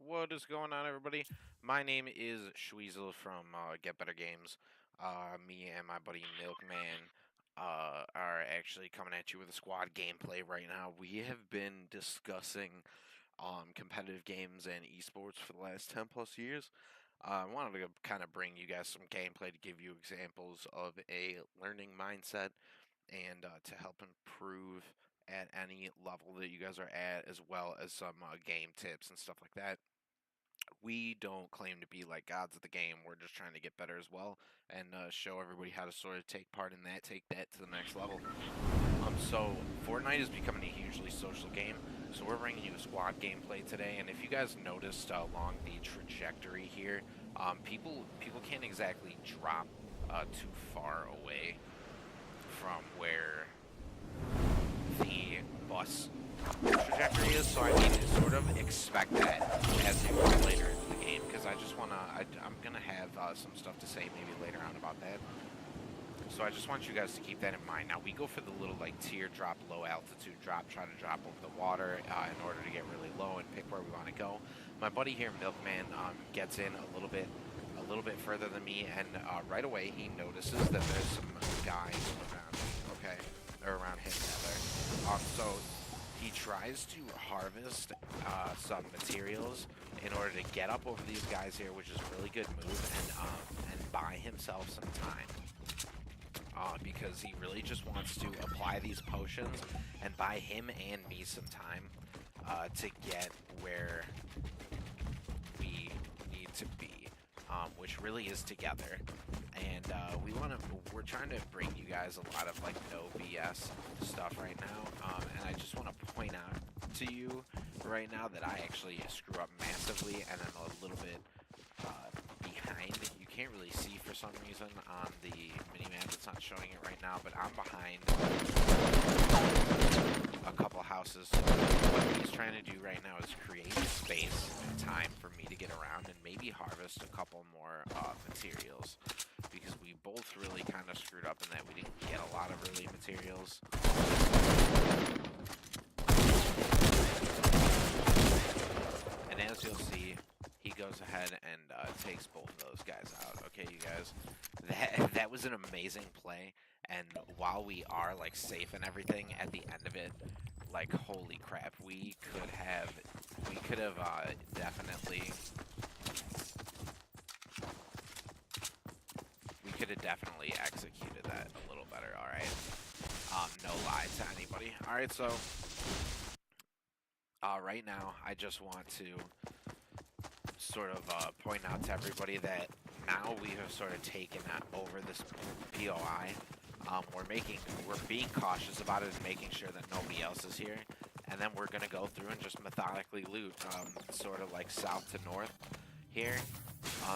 What is going on, everybody? My name is Schweezel from Get Better Games. Me and my buddy Milkman are actually coming at you with a squad gameplay right now. We have been discussing competitive games and esports for the last 10 plus years. I wanted to kind of bring you guys some gameplay to give you examples of a learning mindset and to help improve at any level that you guys are at, as well as some game tips and stuff like that. We don't claim to be like gods of the game. We're just trying to get better as well and show everybody how to sort of take part in that, take that to the next level. So Fortnite is becoming a hugely social game. So we're bringing you a squad gameplay today, and if you guys noticed along the trajectory here, people can't exactly drop too far away from where the bus trajectory is, so I need to sort of expect that as we move later into the game, because I just want to, I'm going to have some stuff to say maybe later on about that. So I just want you guys to keep that in mind. Now, we go for the little, like, teardrop, low altitude drop, try to drop over the water in order to get really low and pick where we want to go. My buddy here, Milkman, gets in a little bit further than me, and right away he notices that there's some guys around me, okay? Or around him, rather. So he tries to harvest some materials in order to get up over these guys here, which is a really good move, and buy himself some time. Because he really just wants to apply these potions and buy him and me some time to get where we need to be, which really is together. And we're trying to bring you guys a lot of like no BS stuff right now. And I just want to point out to you right now that I actually screw up massively, and I'm a little bit behind. You can't really see for some reason on the minimap. It's not showing it right now, but I'm behind a couple houses. So what he's trying to do right now is create space and time for me to get around and maybe harvest a couple more materials, because we both really kind of screwed up in that we didn't get a lot of early materials. And as you'll see, he goes ahead and takes both of those guys out. Okay, you guys, that was an amazing play. And while we are like safe and everything, at the end of it, like holy crap, we could have definitely executed that a little better. All right, no lie to anybody. All right, so right now I just want to sort of point out to everybody that now we have sort of taken over this POI. We're being cautious about it and making sure that nobody else is here, and then we're gonna go through and just methodically loot, sort of like south to north here.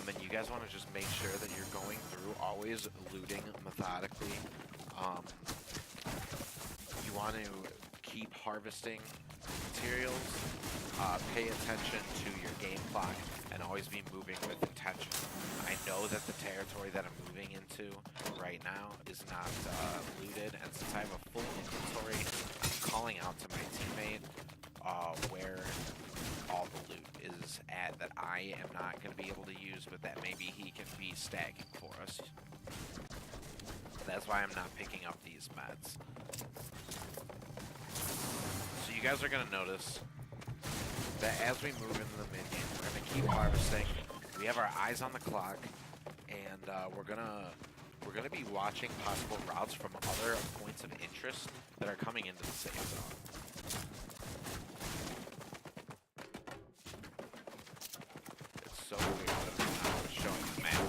And you guys want to just make sure that you're going through always looting methodically. You want to keep harvesting materials. Pay attention to your game clock and always be moving with intention. I know that the territory that I'm moving into right now is not looted, and since I have a full inventory, I'm calling out to my teammate where all the loot is at that I am not going to be able to use, but that maybe he can be stacking for us. That's why I'm not picking up these meds. So you guys are going to notice that as we move into the mid-game, we're going to keep harvesting. We have our eyes on the clock, and we're gonna be watching possible routes from other points of interest that are coming into the safe zone. It's so weird that it's not showing the map.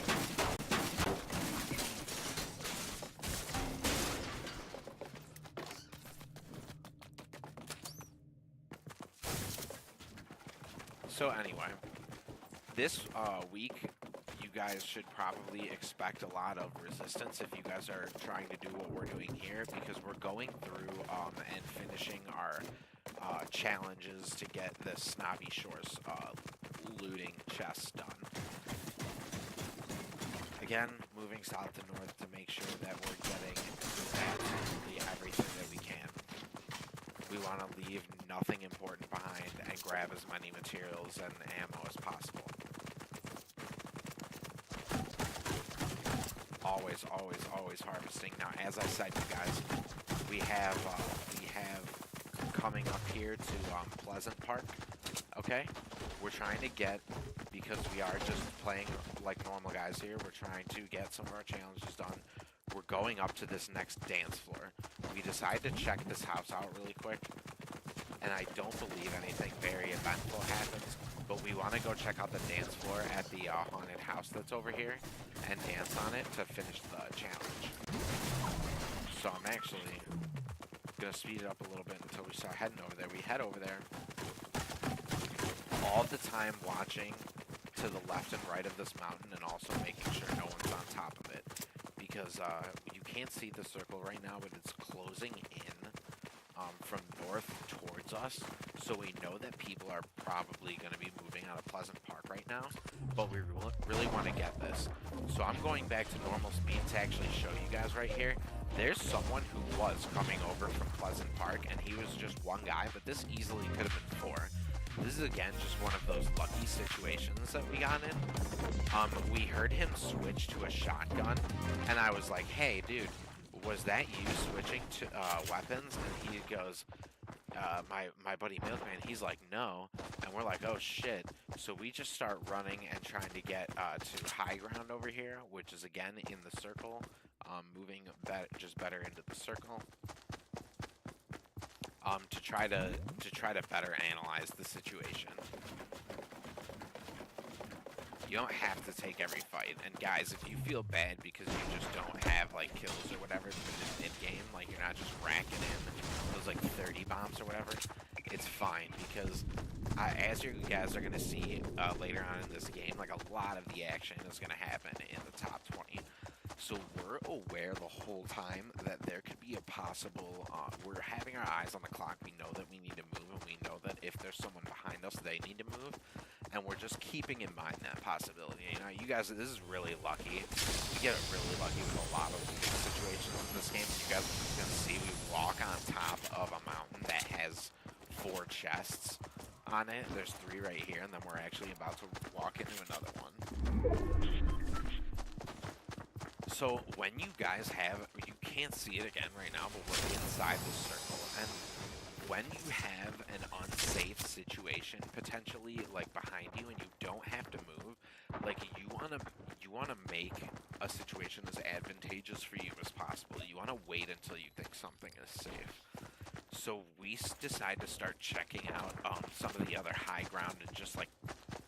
So anyway, this week, you guys should probably expect a lot of resistance if you guys are trying to do what we're doing here, because we're going through and finishing our challenges to get the Snobby Shores looting chests done. Again, moving south to north to make sure that we're getting absolutely everything that we can. We want to leave nothing important behind and grab as many materials and ammo as possible. Always, always, always harvesting. Now, as I said, you guys, we have coming up here to Pleasant Park. Okay, we're trying to get, because we are just playing like normal guys here. We're trying to get some of our challenges done. We're going up to this next dance floor. We decide to check this house out really quick, and I don't believe anything very eventful happens, but we want to go check out the dance floor at the haunted house that's over here and dance on it to finish the challenge. So I'm actually going to speed it up a little bit until we start heading over there. We head over there, all the time watching to the left and right of this mountain and also making sure no one's on top of it, because you can't see the circle right now, but it's closing in from north towards us, so we know that people are probably going to be moving out of Pleasant Park right now, but we really want to get this. So I'm going back to normal speed to actually show you guys right here. There's someone who was coming over from Pleasant Park, and he was just one guy, but this easily could have been four. This is, again, just one of those lucky situations that we got in. We heard him switch to a shotgun, and I was like, hey, dude, was that you switching to weapons? And he goes, my buddy Milkman, he's like, no. And we're like, oh, shit. So we just start running and trying to get to high ground over here, which is, again, in the circle, moving just better into the circle. To try to better analyze the situation. You don't have to take every fight, and guys, if you feel bad because you just don't have like kills or whatever in game, like you're not just racking in those like 30 bombs or whatever, it's fine, because as you guys are gonna see later on in this game, like a lot of the action is gonna happen in the top 20. So we're aware the whole time that there could be a possible, we're having our eyes on the clock. We know that we need to move, and we know that if there's someone behind us, they need to move. And we're just keeping in mind that possibility. You know, you guys, this is really lucky. We get really lucky with a lot of big situations in this game. You guys are going to see we walk on top of a mountain that has 4 chests on it. There's 3 right here, and then we're actually about to walk into another one. So when you guys have, you can't see it again right now, but we're inside the circle, and when you have an unsafe situation potentially like behind you and you don't have to move, like you wanna make a situation as advantageous for you as possible. You wanna wait until you think something is safe. So we decide to start checking out some of the other high ground and just like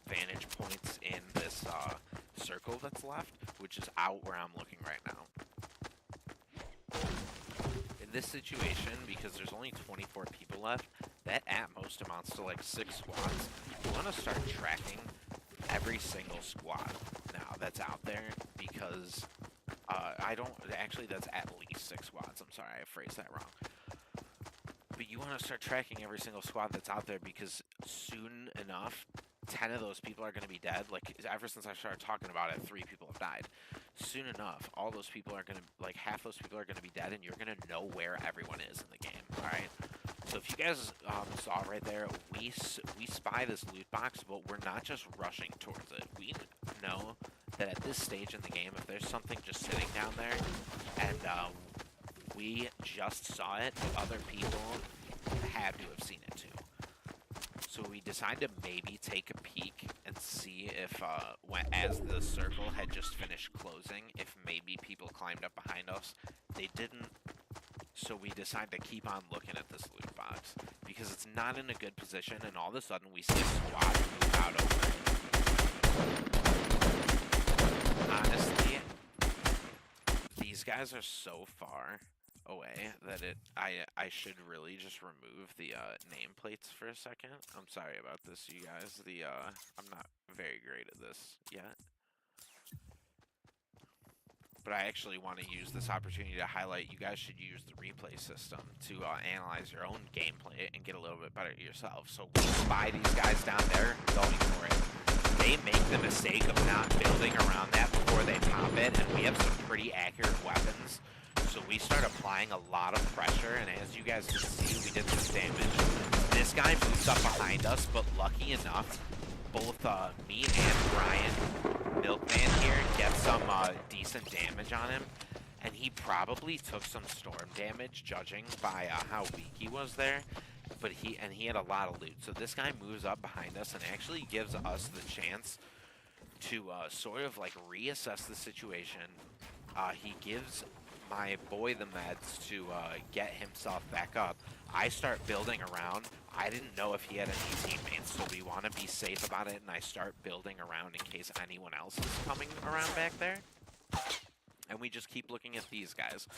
vantage points in this circle that's left, which is out where I'm looking right now. In this situation, because there's only 24 people left, that at most amounts to like 6 squads. You want to start tracking every single squad now that's out there, because that's at least 6 squads. I'm sorry, I phrased that wrong. But you want to start tracking every single squad that's out there, because soon enough, 10 of those people are going to be dead. Like, ever since I started talking about it, 3 people have died. Soon enough, all those people are going to, like, half those people are going to be dead, and you're going to know where everyone is in the game, alright? So if you guys saw right there, we spy this loot box, but we're not just rushing towards it. We know that at this stage in the game, if there's something just sitting down there, and we just saw it, other people had to have seen it too. So we decided to maybe take a peek and see if, as the circle had just finished closing, if maybe people climbed up behind us. They didn't, so we decided to keep on looking at this loot box, because it's not in a good position, and all of a sudden we see a squad move out over it. Honestly, these guys are so far away that I should really just remove the nameplates for a second. I'm sorry about this, you guys. I'm not very great at this yet, but I actually want to use this opportunity to highlight you guys should use the replay system to analyze your own gameplay and get a little bit better at yourself. So we spy these guys down there going for it. They make the mistake of not building around that before they pop it, and we have some pretty accurate weapons. So we start applying a lot of pressure, and as you guys can see, we did some damage. This this guy moves up behind us, but lucky enough, both me and Brian, Milkman here, get some decent damage on him. And he probably took some storm damage, judging by how weak he was there. But he had a lot of loot. So this guy moves up behind us and actually gives us the chance to sort of like reassess the situation. He gives my boy the meds to get himself back up. I start building around. I didn't know if he had any teammates, so we want to be safe about it, and I start building around in case anyone else is coming around back there. And we just keep looking at these guys.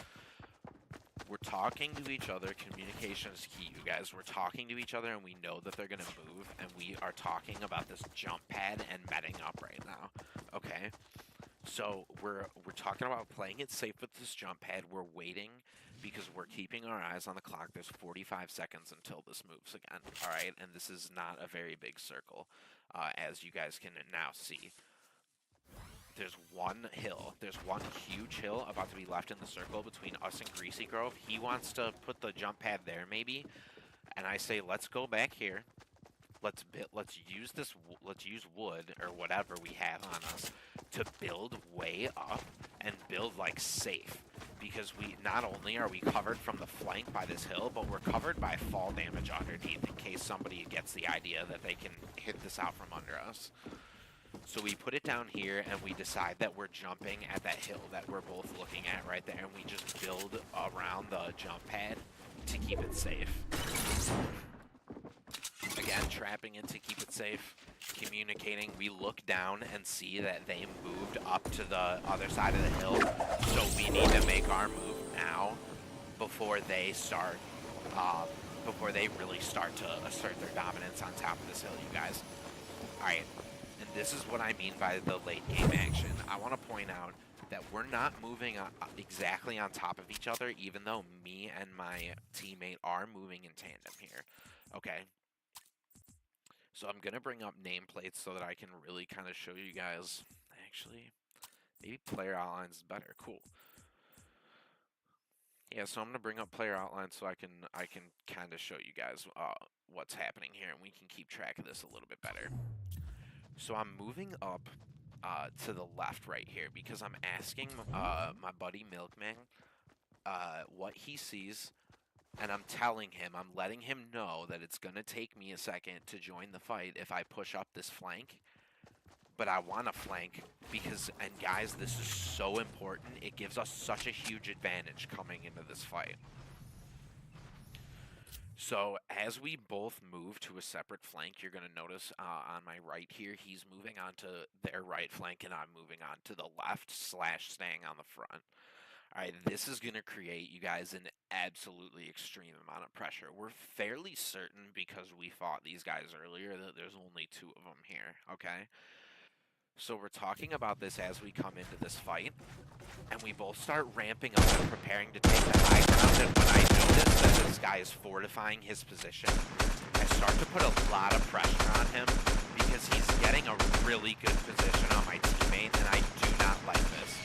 We're talking to each other. Communication is key, you guys. We're talking to each other, and we know that they're going to move, and we are talking about this jump pad and medding up right now, okay? So we're talking about playing it safe with this jump pad. We're waiting because we're keeping our eyes on the clock. There's 45 seconds until this moves again, all right? And this is not a very big circle, as you guys can now see. There's one hill. There's one huge hill about to be left in the circle between us and Greasy Grove. He wants to put the jump pad there, maybe. And I say, let's go back here. Let's use this. Let's use wood or whatever we have on us to build way up and build like safe. Because we not only are we covered from the flank by this hill, but we're covered by fall damage underneath in case somebody gets the idea that they can hit this out from under us. So we put it down here, and we decide that we're jumping at that hill that we're both looking at right there, and we just build around the jump pad to keep it safe. Again, trapping it to keep it safe, communicating. We look down and see that they moved up to the other side of the hill, so we need to make our move now before they start, before they really start to assert their dominance on top of this hill, you guys. All right. And this is what I mean by the late game action. I want to point out that we're not moving exactly on top of each other, even though me and my teammate are moving in tandem here. Okay. So I'm going to bring up nameplates so that I can really kind of show you guys. Actually, maybe player outlines is better. Cool. Yeah, so I'm going to bring up player outlines so I can kind of show you guys what's happening here, and we can keep track of this a little bit better. So I'm moving up to the left right here because I'm asking my buddy Milkman what he sees, and I'm telling him, I'm letting him know that it's going to take me a second to join the fight if I push up this flank. But I want to flank because, and guys, this is so important. It gives us such a huge advantage coming into this fight. So as we both move to a separate flank, you're going to notice on my right here, he's moving on to their right flank, and I'm moving on to the left / staying on the front. All right, this is going to create, you guys, an absolutely extreme amount of pressure. We're fairly certain, because we fought these guys earlier, that there's only 2 of them here, okay? So we're talking about this as we come into this fight, and we both start ramping up and preparing to take the high ground, and when I notice that this guy is fortifying his position, I start to put a lot of pressure on him because he's getting a really good position on my teammate, and I do not like this.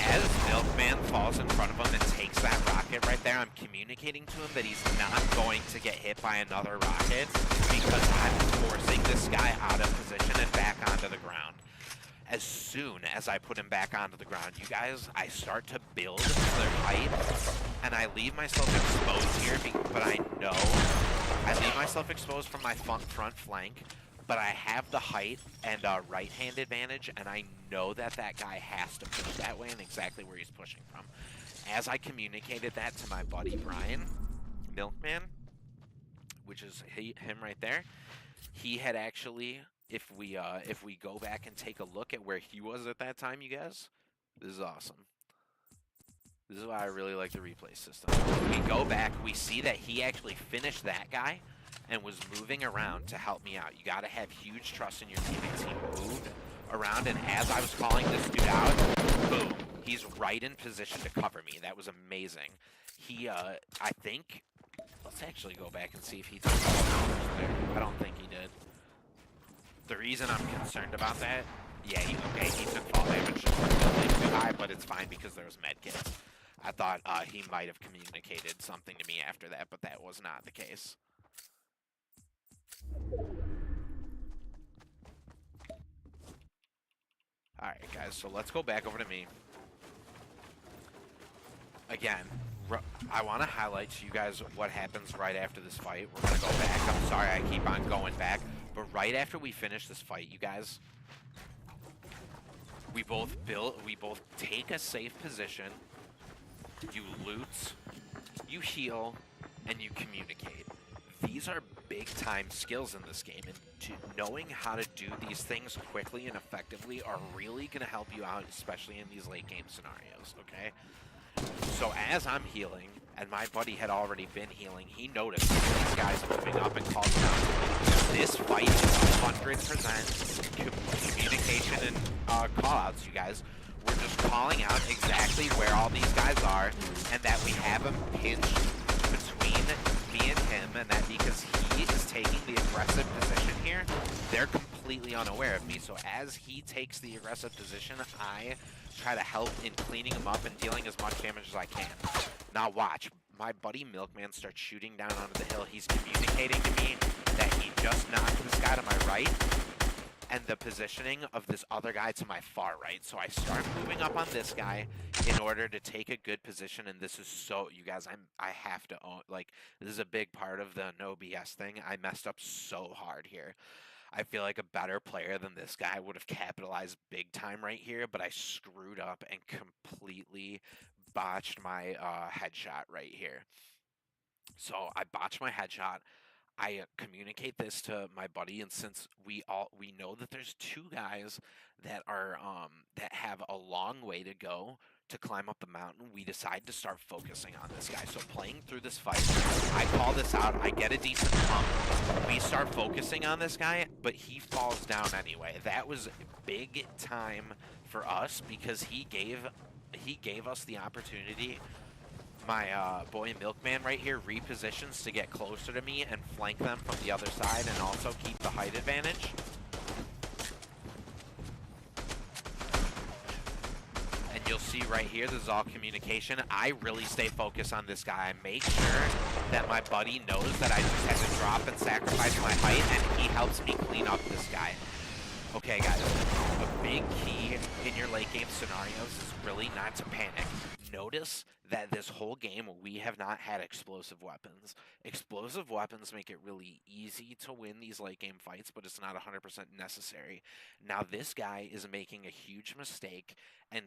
As Milkman falls in front of him and takes that rocket right there, I'm communicating to him that he's not going to get hit by another rocket because I'm forcing this guy out of position and back onto the ground. As soon as I put him back onto the ground, you guys, I start to build their height, and I leave myself exposed here, but I know I leave myself exposed from my front flank, but I have the height and right-hand advantage, and I know that that guy has to push that way and exactly where he's pushing from. As I communicated that to my buddy Brian, Milkman, which is him right there, he had actually, if we go back and take a look at where he was at that time, you guys, this is awesome. This is why I really like the replay system. We go back, we see that he actually finished that guy and was moving around to help me out. You got to have huge trust in your teammates. He moved around, and as I was calling this dude out, boom, he's right in position to cover me. That was amazing. He, I think, let's actually go back and see if he took all numbers there. I don't think he did. The reason I'm concerned about that, yeah, he took fall damage just too high, but it's fine because there was medkits. I thought he might have communicated something to me after that, but that was not the case. Alright, guys, so let's go back over to me. Again, I want to highlight to you guys what happens right after this fight. We're going to go back. I'm sorry I keep on going back. But right after we finish this fight, you guys, we both take a safe position. You loot, you heal, and you communicate. These are big-time skills in this game, and knowing how to do these things quickly and effectively are really going to help you out, especially in these late-game scenarios, okay? So as I'm healing, and my buddy had already been healing, he noticed these guys moving up and called down. This fight is 100% communication and call-outs, you guys. We're just calling out exactly where all these guys are, and that we have them pinched between me and him, and that because he is taking the aggressive position here, they're completely unaware of me. So as he takes the aggressive position, I try to help in cleaning him up and dealing as much damage as I can. Now watch, my buddy Milkman starts shooting down onto the hill. He's communicating to me that he just knocked this guy to my right, and the positioning of this other guy to my far right. So I start moving up on this guy in order to take a good position, and this is so, you guys, I have to own, like, this is a big part of the no BS thing. I messed up so hard here. I feel like a better player than this guy would have capitalized big time right here, but I screwed up and completely botched my headshot right here. So I botched my headshot. I communicate this to my buddy, and since we know that there's two guys that are that have a long way to go to climb up the mountain, we decide to start focusing on this guy. So playing through this fight, I call this out, I get a decent pump, we start focusing on this guy, but he falls down anyway. That was big time for us because he gave us the opportunity. My boy Milkman right here repositions to get closer to me and flank them from the other side and also keep the height advantage. And you'll see right here, this is all communication. I really stay focused on this guy. I make sure that my buddy knows that I just had to drop and sacrifice my height, and he helps me clean up this guy. Okay, guys, a big key in your late game scenarios is really not to panic. Notice that this whole game we have not had explosive weapons. Explosive weapons make it really easy to win these late game fights, but it's not 100% necessary. Now this guy is making a huge mistake and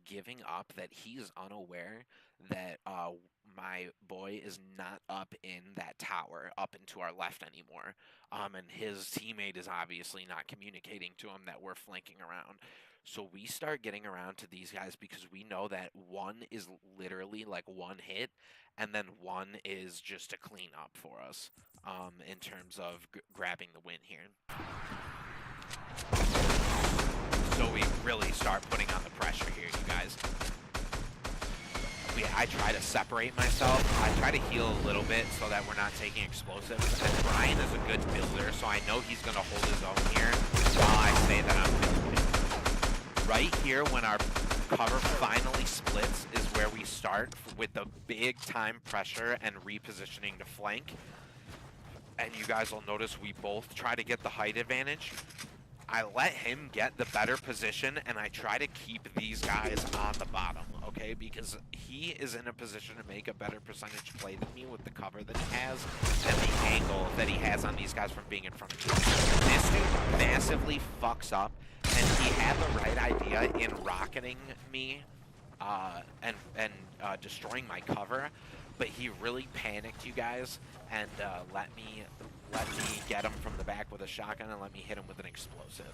giving up that he's unaware that my boy is not up in that tower, up into our left anymore. And his teammate is obviously not communicating to him that we're flanking around. So we start getting around to these guys because we know that one is literally like one hit, and then one is just a clean up for us in terms of grabbing the win here. So we really start putting on the pressure here, you guys. I try to separate myself. I try to heal a little bit so that we're not taking explosives. And Brian is a good builder, so I know he's going to hold his own here while I say that I'm building. Right here, when our cover finally splits, is where we start with the big time pressure and repositioning to flank. And you guys will notice we both try to get the height advantage. I let him get the better position, and I try to keep these guys on the bottom, okay? Because he is in a position to make a better percentage play than me with the cover that he has and the angle that he has on these guys from being in front of me. This dude massively fucks up, and he had the right idea in rocketing me and destroying my cover, but he really panicked, you guys, and let me get him from the back with a shotgun and let me hit him with an explosive.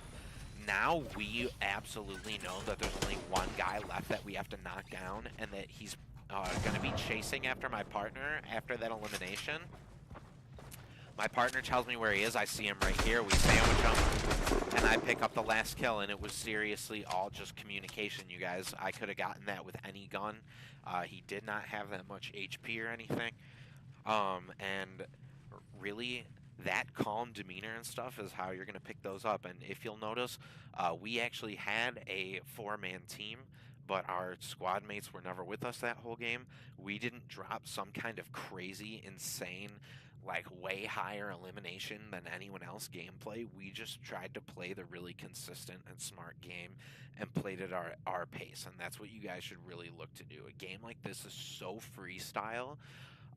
Now we absolutely know that there's only one guy left that we have to knock down, and that he's going to be chasing after my partner after that elimination. My partner tells me where he is. I see him right here. We sandwich him, and I pick up the last kill, and it was seriously all just communication, you guys. I could have gotten that with any gun. He did not have that much HP or anything. And really, that calm demeanor and stuff is how you're going to pick those up. And if you'll notice, we actually had a 4-man team, but our squad mates were never with us that whole game. We didn't drop some kind of crazy, insane, like way higher elimination than anyone else gameplay. We just tried to play the really consistent and smart game and played at our pace, and that's what you guys should really look to do. A game like this is so freestyle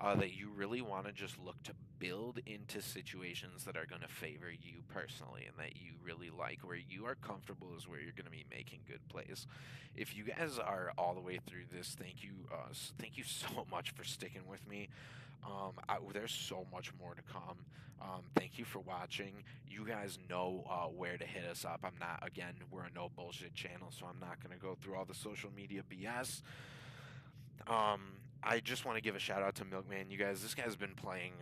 that you really want to just look to build into situations that are going to favor you personally and that you really like. Where you are comfortable is where you're going to be making good plays. If you guys are all the way through this, thank you, thank you so much for sticking with me. There's so much more to come. Thank you for watching. You guys know where to hit us up. I'm not, again, we're a no bullshit channel, so I'm not going to go through all the social media BS. Um, I just want to give a shout out to Milkman. You guys, this guy's been playing.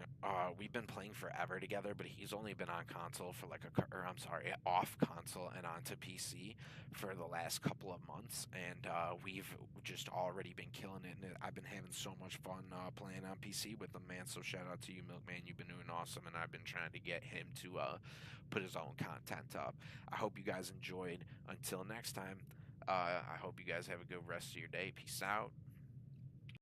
We've been playing forever together, but he's only been on console for like or I'm sorry, off console and onto PC for the last couple of months, and we've just already been killing it. And I've been having so much fun playing on PC with him, man. So shout out to you, Milkman. You've been doing awesome, and I've been trying to get him to put his own content up. I hope you guys enjoyed. Until next time, I hope you guys have a good rest of your day. Peace out.